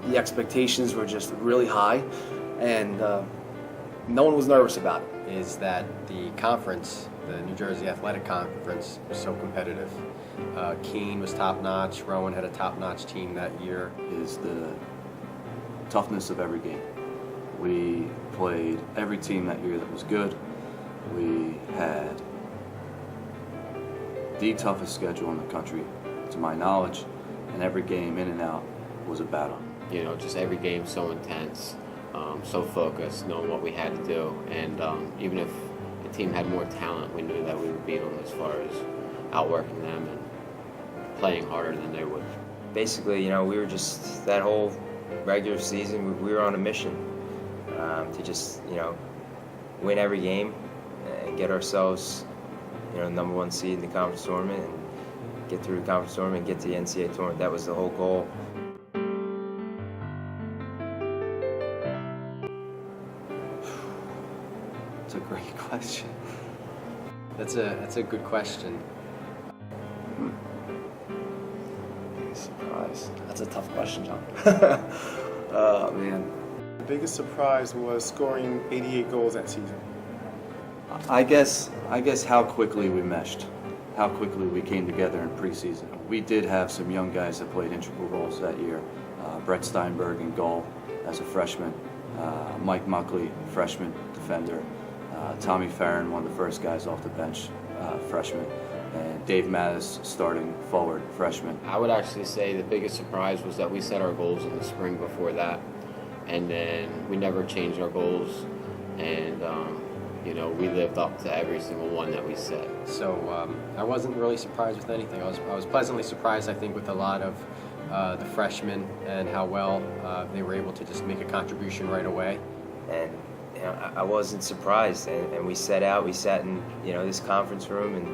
the expectations were just really high, and no one was nervous about it. Is that the conference, the New Jersey Athletic Conference, was so competitive. Keene was top-notch. Rowan had a top-notch team that year. Is the toughness of every game. We played every team that year that was good. We had the toughest schedule in the country, to my knowledge, and every game in and out was a battle. You know, just every game so intense, so focused, knowing what we had to do, and even if the team had more talent, we knew that we would beat them as far as outworking them and playing harder than they would. Basically, you know, we were just, that whole regular season, we were on a mission to just, you know, win every game and get ourselves, you know, #1 seed in the conference tournament and get through the conference tournament and get to the NCAA tournament. That was the whole goal. It's a great question. That's a good question. Surprise. That's a tough question, John. Man. The biggest surprise was scoring 88 goals that season. I guess how quickly we meshed, how quickly we came together in preseason. We did have some young guys that played integral roles that year. Brett Steinberg in goal as a freshman, Mike Muckley, freshman defender, Tommy Farron, one of the first guys off the bench, freshman, and Dave Mattis starting forward, freshman. I would actually say the biggest surprise was that we set our goals in the spring before that, and then we never changed our goals, and you know, we lived up to every single one that we set. So I wasn't really surprised with anything. I was pleasantly surprised, I think, with a lot of the freshmen and how well they were able to just make a contribution right away. And you know, I wasn't surprised, and we sat in, you know, this conference room, and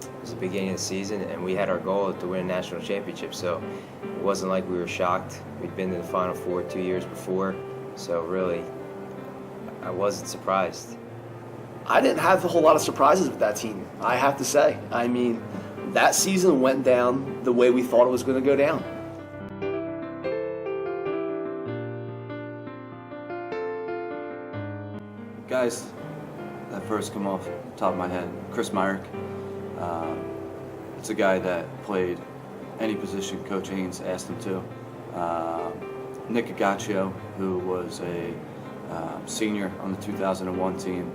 it was the beginning of the season, and we had our goal to win a national championship. So it wasn't like we were shocked. We'd been to the Final Four 2 years before, so really, I wasn't surprised. I didn't have a whole lot of surprises with that team, I have to say. I mean, that season went down the way we thought it was going to go down. Guys that first come off the top of my head, Chris Myrick. It's a guy that played any position Coach Haynes asked him to. Nick Agaccio, who was a senior on the 2001 team,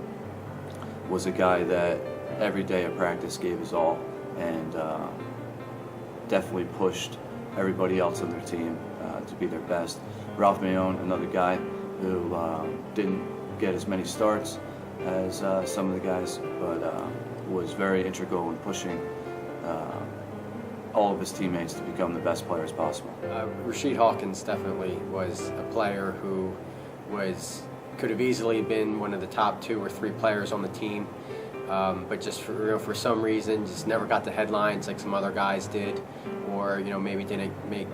was a guy that every day of practice gave his all and definitely pushed everybody else on their team to be their best. Ralph Mayone, another guy who didn't get as many starts as some of the guys, but was very integral in pushing all of his teammates to become the best players possible. Rasheed Hawkins definitely was a player who could have easily been one of the top 2 or 3 players on the team, but just for some reason just never got the headlines like some other guys did, or you know, maybe didn't make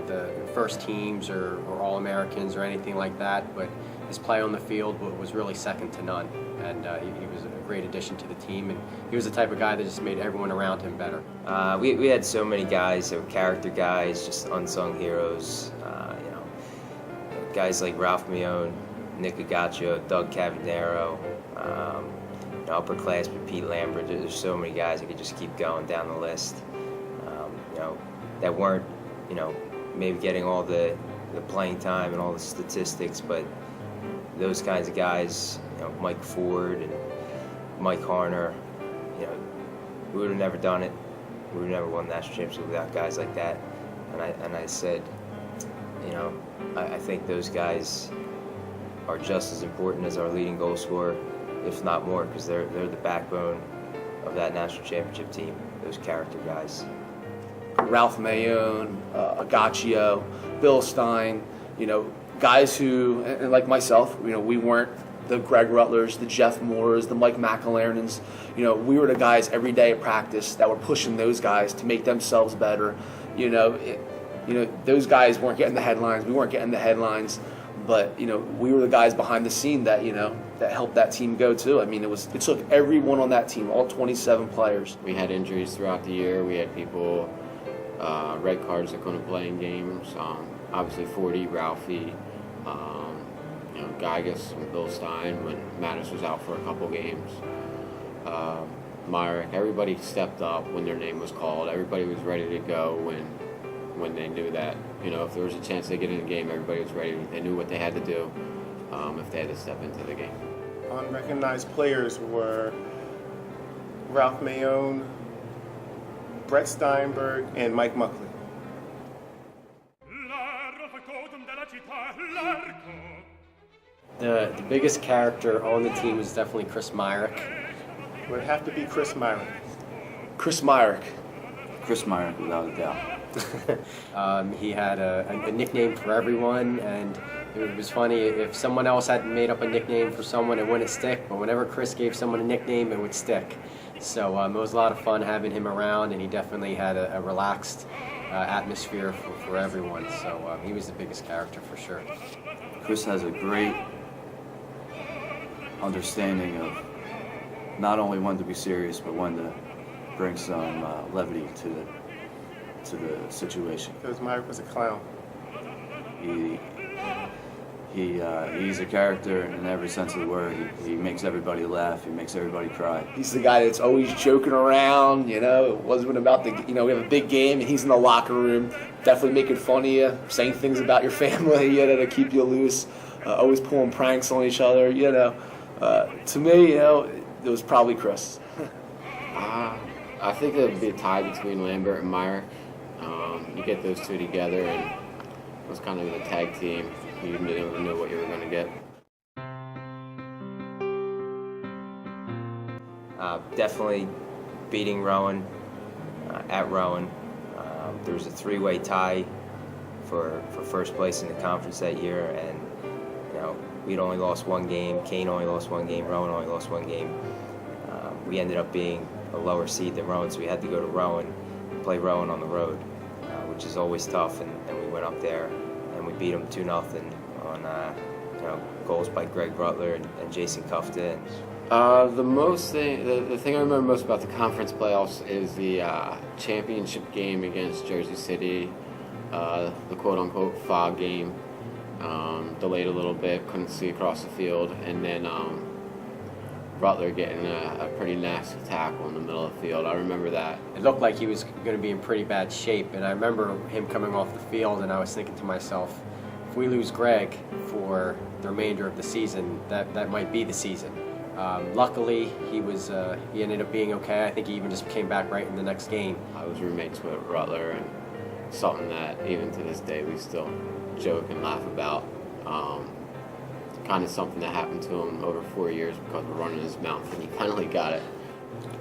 the first teams or All-Americans or anything like that. But his play on the field was really second to none, and he was a great addition to the team, and he was the type of guy that just made everyone around him better. We had so many guys that were character guys, just unsung heroes. You know, guys like Ralph Mayone, Nick Agaccio, Doug Cavanero, you know, upperclassman Pete Lambert. There's so many guys. I could just keep going down the list. You know, that weren't, you know, maybe getting all the playing time and all the statistics, but those kinds of guys, you know, Mike Ford and Mike Harner, you know, we would have never done it. We would have never won the national championship without guys like that. And I said, you know, I think those guys are just as important as our leading goal scorer, if not more, because they're the backbone of that national championship team, those character guys. Ralph Mayone, Agaccio, Bill Stein, you know, guys who, and like myself, you know, we weren't the Greg Rutlers, the Jeff Moores, the Mike McElernans. You know, we were the guys every day at practice that were pushing those guys to make themselves better. You know, those guys weren't getting the headlines. We weren't getting the headlines, but you know, we were the guys behind the scene that, you know, that helped that team go too. I mean, it took everyone on that team, all 27 players. We had injuries throughout the year. We had people, red cards that couldn't play in games. obviously 40, Ralphie, Gygas and Bill Stein when Mattis was out for a couple games. Myrick, everybody stepped up when their name was called. Everybody was ready to go when they knew that, if there was a chance to get in the game, everybody was ready. They knew what they had to do if they had to step into the game. Unrecognized players were Ralph Mayone, Brett Steinberg, and Mike Muckley. The biggest character on the team was definitely Chris Myrick. Would have to be Chris Myrick. Chris Myrick. Chris Myrick, without a doubt. He had a nickname for everyone, and it was funny, if someone else had made up a nickname for someone, it wouldn't stick, but whenever Chris gave someone a nickname, it would stick. So it was a lot of fun having him around, and he definitely had a relaxed atmosphere for everyone. So he was the biggest character for sure. Chris has a great understanding of not only when to be serious, but when to bring some levity to the situation. Because Myrick was a clown. He's a character in every sense of the word. He makes everybody laugh. He makes everybody cry. He's the guy that's always joking around, It wasn't about we have a big game and he's in the locker room, definitely making fun of you, saying things about your family, to keep you loose, always pulling pranks on each other, To me, it was probably Chris. I think it would be a tie between Lambert and Myrick. You get those two together, and it was kind of a tag team. You never knew what you were going to get. Definitely beating Rowan at Rowan. There was a three-way tie for first place in the conference that year, and we'd only lost one game. Kane only lost one game. Rowan only lost one game. We ended up being a lower seed than Rowan, so we had to go to Rowan and play Rowan on the road, which is always tough. And we went up there and we beat them 2-0 on goals by Greg Rutler and Jason Kufta. The thing I remember most about the conference playoffs is the championship game against Jersey City, the quote-unquote fog game. Delayed a little bit, couldn't see across the field, and then Rutler getting a pretty nasty tackle in the middle of the field. I remember that. It looked like he was going to be in pretty bad shape, and I remember him coming off the field, and I was thinking to myself, if we lose Greg for the remainder of the season, that might be the season. Luckily, he ended up being okay. I think he even just came back right in the next game. I was roommates with Rutler, and something that even to this day we still joke and laugh about. Kind of something that happened to him over 4 years because we're running his mouth, and he finally got it.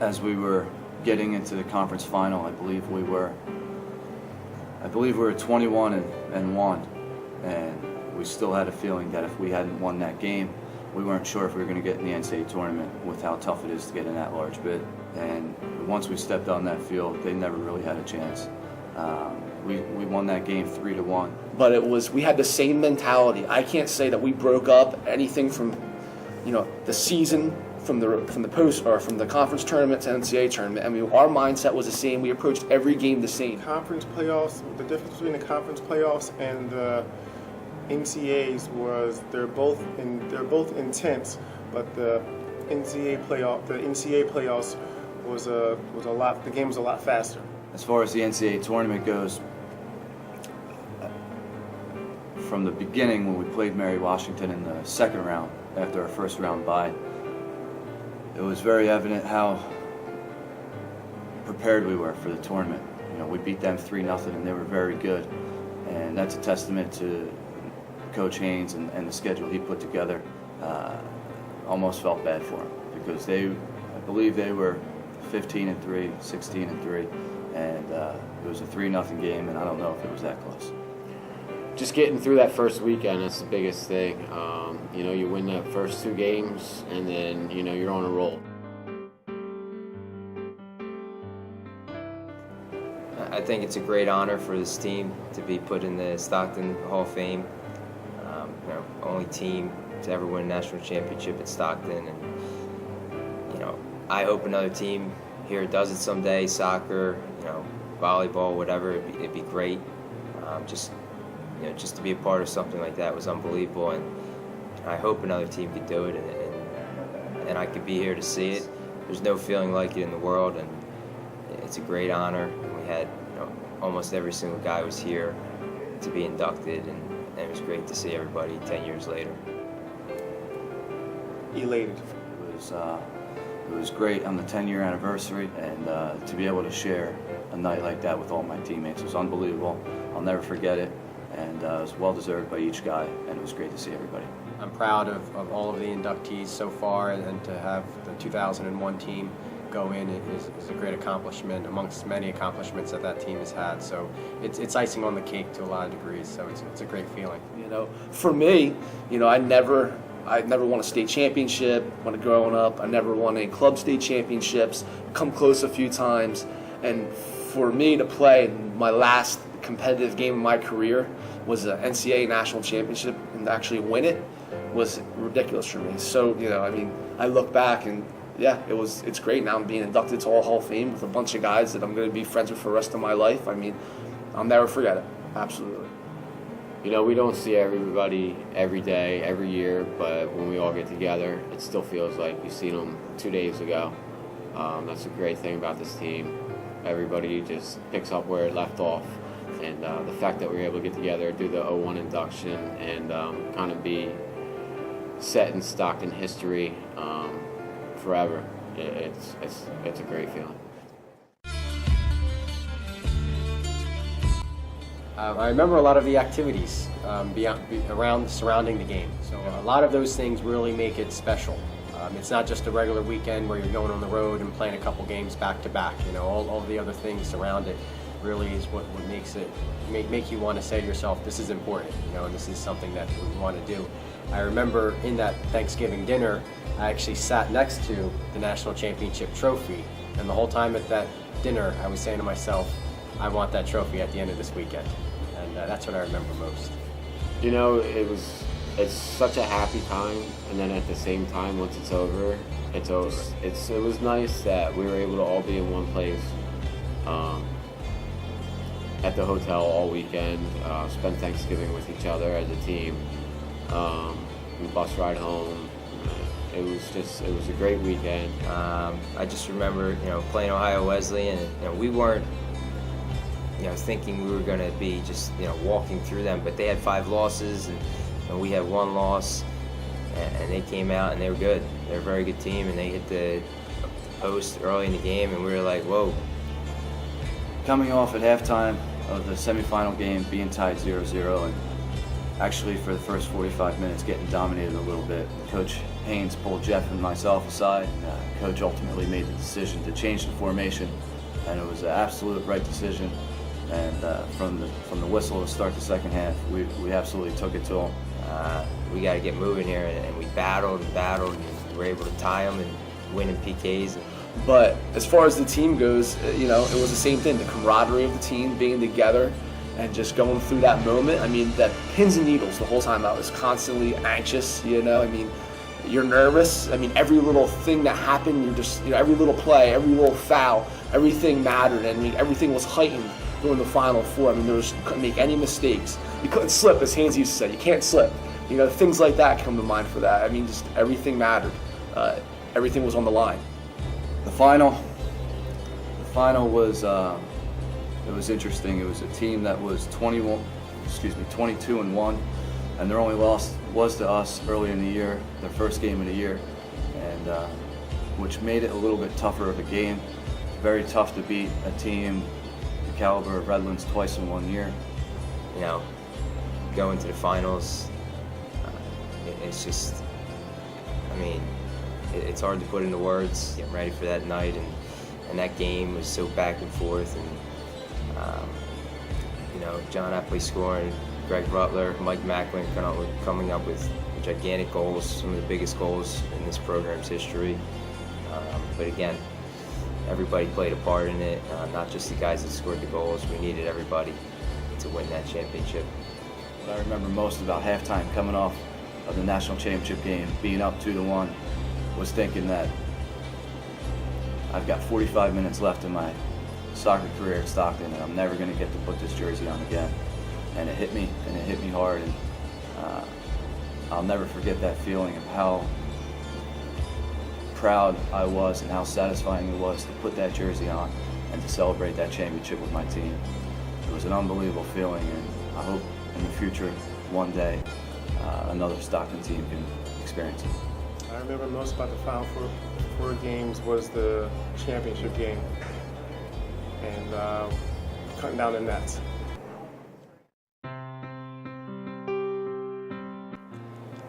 As we were getting into the conference final, I believe we were 21-1, and we still had a feeling that if we hadn't won that game, we weren't sure if we were going to get in the NCAA tournament with how tough it is to get in that large bid. And once we stepped on that field, they never really had a chance. We won that game 3-1. But we had the same mentality. I can't say that we broke up anything from, the season, from the post or from the conference tournament to NCAA tournament. I mean, our mindset was the same. We approached every game the same. Conference playoffs. The difference between the conference playoffs and the NCAAs was they're both intense, but the NCAA playoffs was a lot. The game was a lot faster. As far as the NCAA tournament goes, from the beginning when we played Mary Washington in the second round after our first round bye, it was very evident how prepared we were for the tournament. We beat them 3-0 and they were very good, and that's a testament to Coach Haynes and the schedule he put together. Almost felt bad for them because I believe they were 15-3, 16-3, and it was a 3-0 game, and I don't know if it was that close. Just getting through that first weekend, that's the biggest thing. You win the first two games, and then, you're on a roll. I think it's a great honor for this team to be put in the Stockton Hall of Fame. Only team to ever win a national championship at Stockton, and I hope another team here does it someday. Soccer, volleyball, whatever. It'd be great. Just just to be a part of something like that was unbelievable, and I hope another team could do it, and I could be here to see it. There's no feeling like it in the world, and it's a great honor. And we had almost every single guy was here to be inducted, and it was great to see everybody 10 years later. Elated. It was great on the 10-year anniversary, and to be able to share a night like that with all my teammates was unbelievable. I'll never forget it, and it was well deserved by each guy, and it was great to see everybody. I'm proud of all of the inductees so far, and to have the 2001 team go in is a great accomplishment amongst many accomplishments that team has had. So it's icing on the cake to a lot of degrees. So it's a great feeling. For me, I never won a state championship when growing up. I never won any club state championships. Come close a few times, and for me to play my last competitive game of my career was an NCAA National Championship, and to actually win it was ridiculous for me. So I look back and yeah, it's great. Now I'm being inducted to Hall of Fame with a bunch of guys that I'm going to be friends with for the rest of my life. I'll never forget it. Absolutely. We don't see everybody every day, every year, but when we all get together, it still feels like we've seen them 2 days ago. That's a great thing about this team. Everybody just picks up where it left off, and the fact that we were able to get together, do the 01 induction, and kind of be set and stocked in history forever. It's a great feeling. I remember a lot of the activities surrounding the game. So a lot of those things really make it special. It's not just a regular weekend where you're going on the road and playing a couple games back to back. All the other things around it really is what makes it make you want to say to yourself, this is important, and this is something that we want to do. I remember in that Thanksgiving dinner, I actually sat next to the National Championship trophy, and the whole time at that dinner, I was saying to myself, I want that trophy at the end of this weekend, and that's what I remember most. It's such a happy time, and then at the same time, once it's over, it's over. It was nice that we were able to all be in one place at the hotel all weekend, spend Thanksgiving with each other as a team, bus ride home. It was a great weekend. I just remember, playing Ohio Wesleyan, and we weren't, thinking we were going to be just, walking through them, but they had 5 losses, and we had 1 loss, and they came out and they were good. They're a very good team, and they hit the post early in the game, and we were like, whoa. Coming off at halftime of the semifinal game, being tied 0-0, and actually for the first 45 minutes getting dominated a little bit, Coach Haynes pulled Jeff and myself aside, and Coach ultimately made the decision to change the formation, and it was an absolute right decision. And from the whistle to start the second half, we absolutely took it to them. We got to get moving here, and we battled and battled, and we were able to tie them and win in PKs. But as far as the team goes, it was the same thing. The camaraderie of the team, being together, and just going through that moment. That pins and needles the whole time. I was constantly anxious. You're nervous. Every little thing that happened, you're just, every little play, every little foul, everything mattered. Everything was heightened during the Final Four. You couldn't make any mistakes. You couldn't slip, as Haynes used to say. You can't slip. Things like that come to mind for that. Just everything mattered. Everything was on the line. The final was it was interesting. It was a team that was 22-1, and their only loss was to us early in the year, their first game of the year, and which made it a little bit tougher of a game. Very tough to beat a team the caliber of Redlands twice in 1 year. Going to the finals, it's just, it's hard to put into words. Getting ready for that night, and that game was so back and forth, and John Apley scoring, Greg Rutler, Mike Macklin coming up with gigantic goals, some of the biggest goals in this program's history. But again, everybody played a part in it, not just the guys that scored the goals. We needed everybody to win that championship. What I remember most about halftime, coming off of the national championship game, being up 2-1, was thinking that I've got 45 minutes left in my soccer career at Stockton, and I'm never going to get to put this jersey on again. and it hit me hard, and I'll never forget that feeling of how proud I was and how satisfying it was to put that jersey on and to celebrate that championship with my team. It was an unbelievable feeling, and I hope in the future, one day, another Stockton team can experience it. I remember most about the Final Four games was the championship game and cutting down the nets.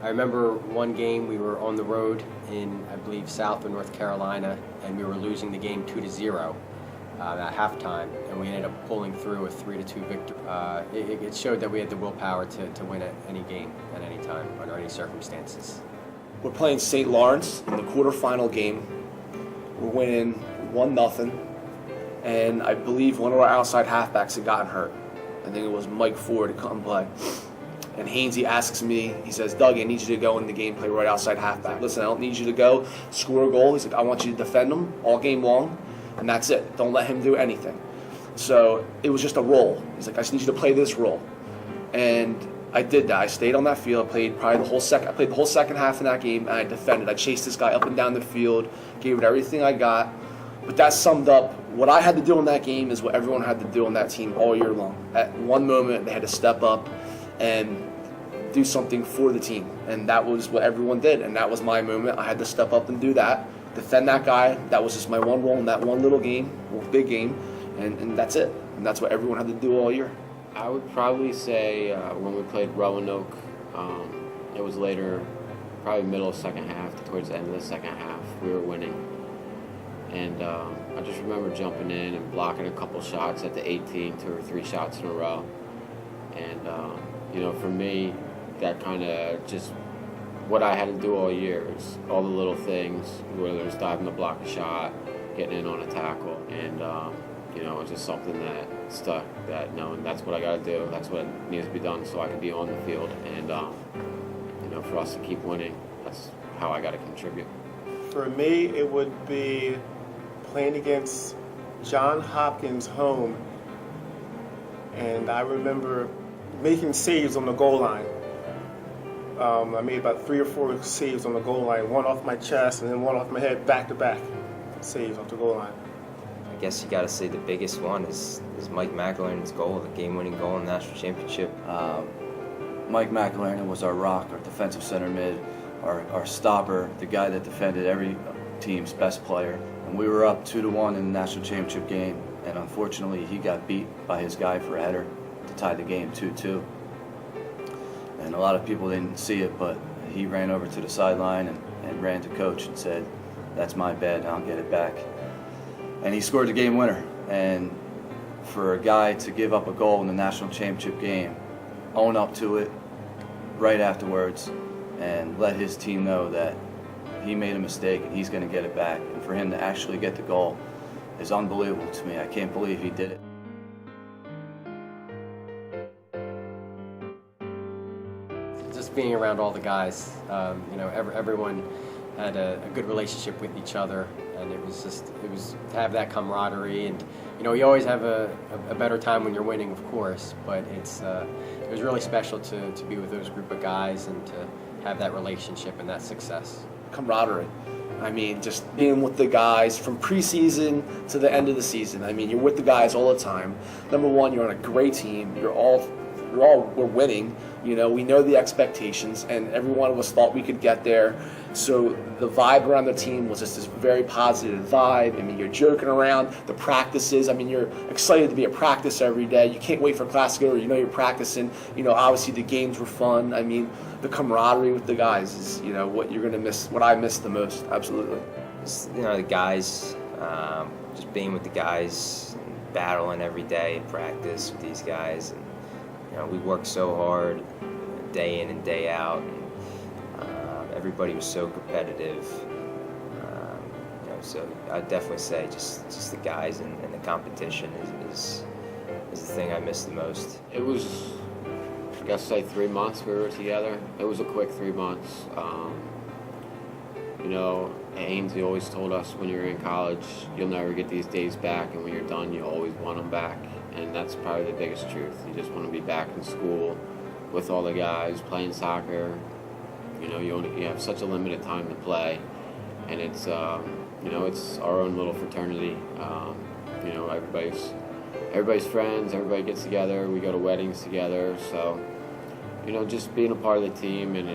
I remember one game we were on the road in, I believe, South or North Carolina, and we were losing the game 2-0 at halftime, and we ended up pulling through a 3-2 victory. It showed that we had the willpower to win at any game, at any time, under any circumstances. We're playing St. Lawrence in the quarterfinal game. We're winning 1-0, and I believe one of our outside halfbacks had gotten hurt. I think it was Mike Ford to come play. And Hainsey asks me, he says, Doug, I need you to go in the game, play right outside halfback. Listen, I don't need you to go score a goal. He's like, I want you to defend him all game long, and that's it. Don't let him do anything. So it was just a role. He's like, I just need you to play this role. And I did that. I stayed on that field, played probably the whole second. I played the whole second half in that game, and I defended. I chased this guy up and down the field, gave it everything I got. But that summed up what I had to do in that game is what everyone had to do on that team all year long. At one moment, they had to step up and do something for the team, and that was what everyone did, and that was my moment. I had to step up and do that, defend that guy. That was just my one role in that one little game, big game, and that's it. And that's what everyone had to do all year. I would probably say when we played Roanoke, it was later, probably middle of second half, towards the end of the second half, we were winning. And I just remember jumping in and blocking a couple shots at the 18, 2 or 3 shots in a row. And, for me, that kind of just what I had to do all year. It's all the little things, whether it's diving to block a shot, getting in on a tackle, and it's just something that stuck. That knowing that's what I got to do, that's what needs to be done, so I can be on the field, and for us to keep winning, that's how I got to contribute. For me, it would be playing against John Hopkins home, and I remember making saves on the goal line. I made about 3 or 4 saves on the goal line, one off my chest and then one off my head, back-to-back saves off the goal line. I guess you got to say the biggest one is Mike McElern's goal, the game-winning goal in the national championship. Mike McElern was our rock, our defensive center mid, our stopper, the guy that defended every team's best player. And we were up 2-1 in the national championship game, and unfortunately he got beat by his guy for a header to tie the game 2-2. And a lot of people didn't see it, but he ran over to the sideline and ran to coach and said, that's my bad, I'll get it back. And he scored the game winner. And for a guy to give up a goal in the national championship game, own up to it right afterwards, and let his team know that he made a mistake and he's going to get it back, and for him to actually get the goal is unbelievable to me. I can't believe he did it. Just being around all the guys, everyone had a good relationship with each other, and it was to have that camaraderie. And you always have a better time when you're winning, of course, but it was really special to be with those group of guys and to have that relationship and that success. Camaraderie. I mean, just being with the guys from preseason to the end of the season. I mean, you're with the guys all the time. Number one, you're on a great team. We're winning. We know the expectations, and every one of us thought we could get there. So the vibe around the team was just this very positive vibe. I mean, you're joking around, the practices. I mean, you're excited to be at practice every day. You can't wait for class to go, or you're practicing. Obviously the games were fun. I mean, the camaraderie with the guys is, what you're gonna miss. What I miss the most, absolutely. Just, the guys, just being with the guys, battling every day in practice with these guys. And, we work so hard, day in and day out. And, everybody was so competitive. So I'd definitely say just the guys and the competition is the thing I miss the most. It was, I guess, say 3 months we were together. It was a quick 3 months. Ainsley always told us when you're in college, you'll never get these days back, and when you're done, you always want them back. and that's probably the biggest truth. You just want to be back in school with all the guys playing soccer. You know, you have such a limited time to play, and it's it's our own little fraternity. You know, everybody's friends. Everybody gets together. We go to weddings together. So, you know, just being a part of the team, and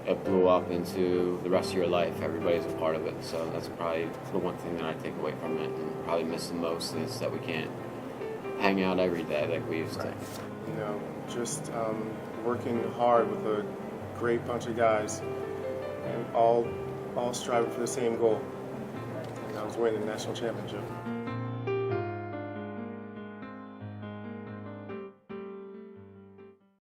it blew up into the rest of your life. Everybody's a part of it. So that's probably the one thing that I take away from it, and probably miss the most, is that we can't hang out every day like we used to. You know, just working hard with a great bunch of guys, and all striving for the same goal. And that was winning the national championship.